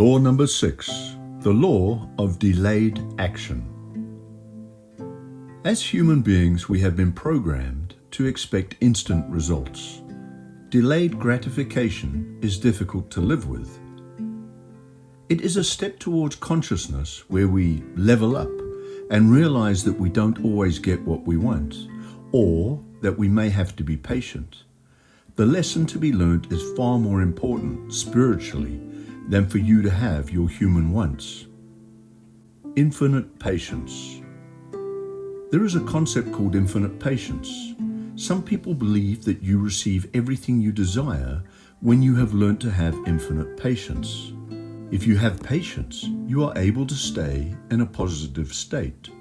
Law number 6, the law of delayed action. As human beings, we have been programmed to expect instant results. Delayed gratification is difficult to live with. It is a step towards consciousness where we level up and realize that we don't always get what we want, or that we may have to be patient. The lesson to be learnt is far more important spiritually than for you to have your human wants. Infinite patience. There is a concept called infinite patience. Some people believe that you receive everything you desire when you have learnt to have infinite patience. If you have patience, you are able to stay in a positive state.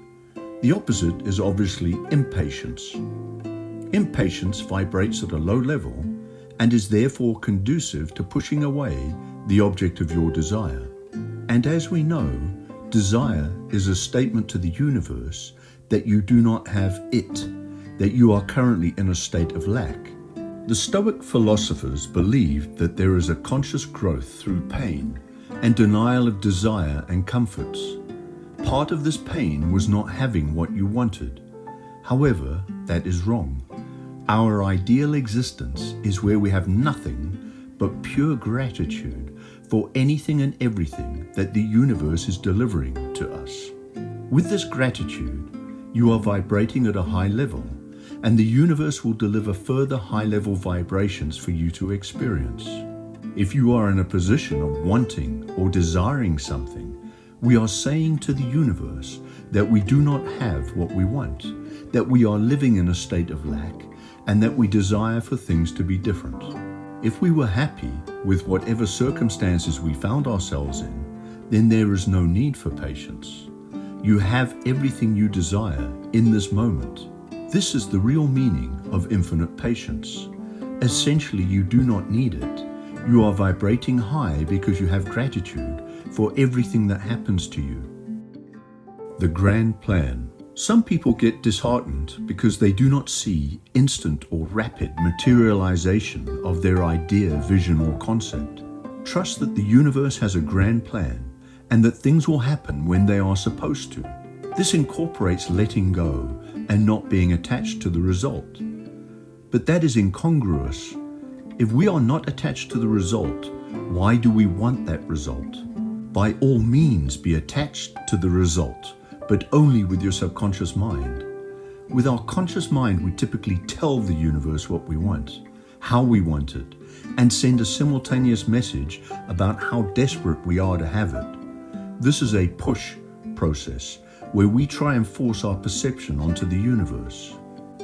The opposite is obviously impatience. Impatience vibrates at a low level and is therefore conducive to pushing away the object of your desire. And as we know, desire is a statement to the universe that you do not have it, that you are currently in a state of lack. The Stoic philosophers believed that there is a conscious growth through pain and denial of desire and comforts. Part of this pain was not having what you wanted. However, that is wrong. Our ideal existence is where we have nothing but pure gratitude for anything and everything that the universe is delivering to us. With this gratitude, you are vibrating at a high level, and the universe will deliver further high-level vibrations for you to experience. If you are in a position of wanting or desiring something, we are saying to the universe that we do not have what we want, that we are living in a state of lack, and that we desire for things to be different. If we were happy with whatever circumstances we found ourselves in, then there is no need for patience. You have everything you desire in this moment. This is the real meaning of infinite patience. Essentially, you do not need it. You are vibrating high because you have gratitude for everything that happens to you. The grand plan. Some people get disheartened because they do not see instant or rapid materialization of their idea, vision, or concept. Trust that the universe has a grand plan and that things will happen when they are supposed to. This incorporates letting go and not being attached to the result. But that is incongruous. If we are not attached to the result, why do we want that result? By all means, be attached to the result, but only with your subconscious mind. With our conscious mind, we typically tell the universe what we want, how we want it, and send a simultaneous message about how desperate we are to have it. This is a push process where we try and force our perception onto the universe.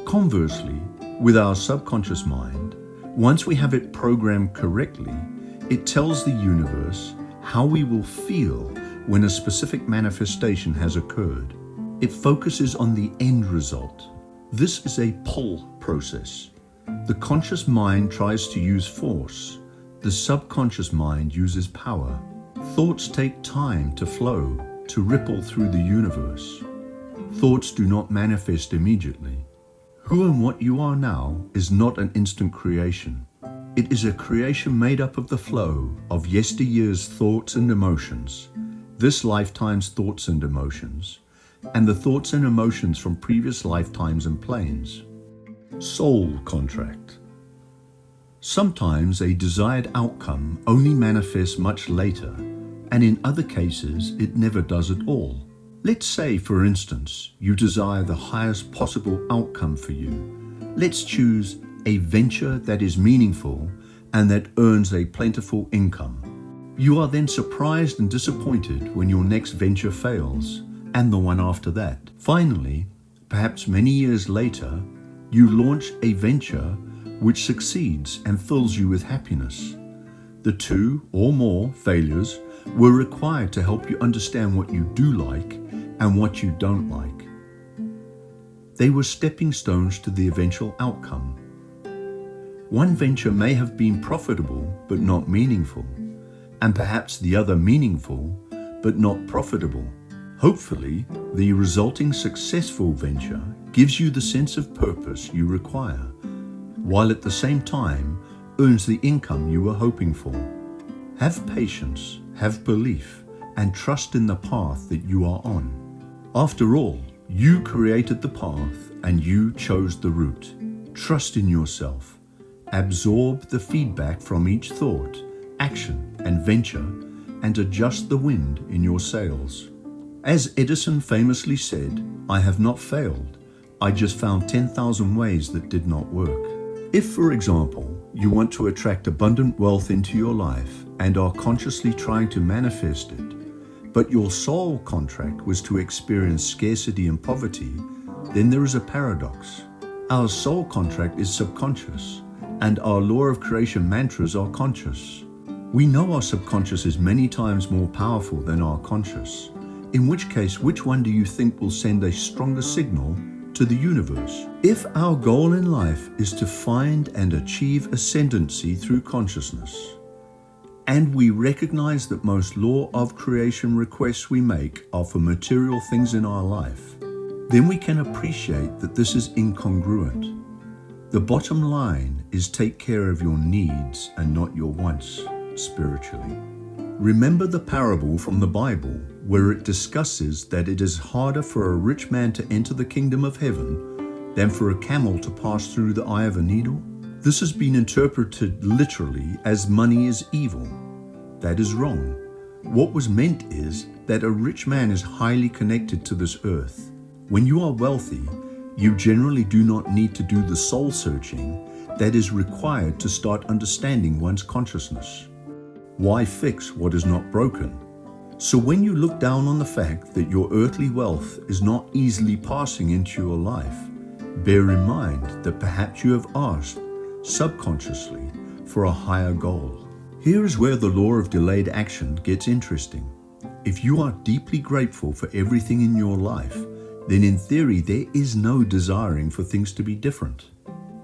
Conversely, with our subconscious mind, once we have it programmed correctly, it tells the universe how we will feel when a specific manifestation has occurred. It focuses on the end result. This is a pull process. The conscious mind tries to use force. The subconscious mind uses power. Thoughts take time to flow, to ripple through the universe. Thoughts do not manifest immediately. Who and what you are now is not an instant creation. It is a creation made up of the flow of yesteryear's thoughts and emotions, this lifetime's thoughts and emotions, and the thoughts and emotions from previous lifetimes and planes. Soul contract. Sometimes a desired outcome only manifests much later, and in other cases it never does at all. Let's say, for instance, you desire the highest possible outcome for you. Let's choose a venture that is meaningful and that earns a plentiful income. You are then surprised and disappointed when your next venture fails, and the one after that. Finally, perhaps many years later, you launch a venture which succeeds and fills you with happiness. The 2 or more failures were required to help you understand what you do like and what you don't like. They were stepping stones to the eventual outcome. One venture may have been profitable but not meaningful, and perhaps the other meaningful but not profitable. Hopefully, the resulting successful venture gives you the sense of purpose you require, while at the same time earns the income you were hoping for. Have patience, have belief, and trust in the path that you are on. After all, you created the path and you chose the route. Trust in yourself. Absorb the feedback from each thought, action, and venture, and adjust the wind in your sails. As Edison famously said, "I have not failed. I just found 10,000 ways that did not work." If, for example, you want to attract abundant wealth into your life and are consciously trying to manifest it, but your soul contract was to experience scarcity and poverty, then there is a paradox. Our soul contract is subconscious, and our law of creation mantras are conscious. We know our subconscious is many times more powerful than our conscious, in which case, which one do you think will send a stronger signal to the universe? If our goal in life is to find and achieve ascendancy through consciousness, and we recognize that most law of creation requests we make are for material things in our life, then we can appreciate that this is incongruent. The bottom line is take care of your needs and not your wants spiritually. Remember the parable from the Bible where it discusses that it is harder for a rich man to enter the kingdom of heaven than for a camel to pass through the eye of a needle? This has been interpreted literally as money is evil. That is wrong. What was meant is that a rich man is highly connected to this earth. When you are wealthy, you generally do not need to do the soul searching that is required to start understanding one's consciousness. Why fix what is not broken? So when you look down on the fact that your earthly wealth is not easily passing into your life, bear in mind that perhaps you have asked subconsciously for a higher goal. Here is where the law of delayed action gets interesting. If you are deeply grateful for everything in your life, then in theory there is no desiring for things to be different.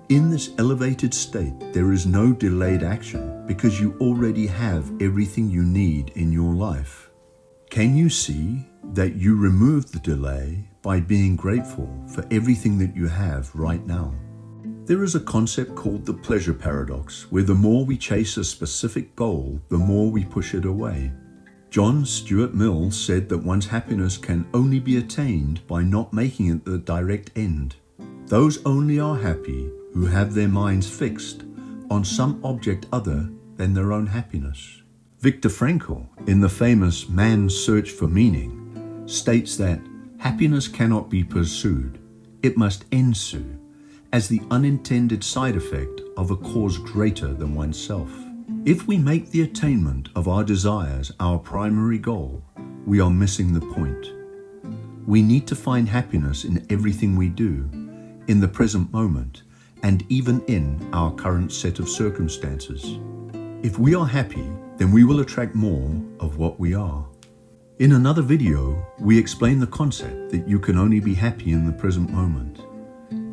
In this elevated state, there is no delayed action because you already have everything you need in your life. Can you see that you remove the delay by being grateful for everything that you have right now? There is a concept called the pleasure paradox, where the more we chase a specific goal, the more we push it away. John Stuart Mill said that one's happiness can only be attained by not making it the direct end. Those only are happy who have their minds fixed on some object other than their own happiness. Viktor Frankl, in the famous Man's Search for Meaning, states that happiness cannot be pursued, it must ensue, as the unintended side effect of a cause greater than oneself. If we make the attainment of our desires our primary goal, we are missing the point. We need to find happiness in everything we do, in the present moment, and even in our current set of circumstances. If we are happy, then we will attract more of what we are. In another video, we explain the concept that you can only be happy in the present moment.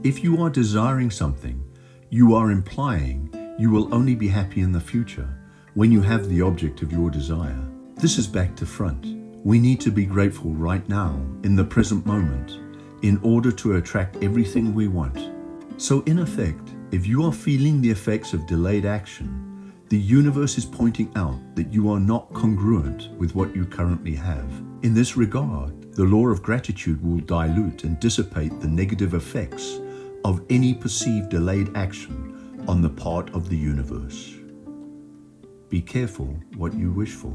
If you are desiring something, you are implying you will only be happy in the future when you have the object of your desire. This is back to front. We need to be grateful right now, in the present moment, in order to attract everything we want. So in effect, if you are feeling the effects of delayed action, the universe is pointing out that you are not congruent with what you currently have. In this regard, the law of gratitude will dilute and dissipate the negative effects of any perceived delayed action on the part of the universe. Be careful what you wish for.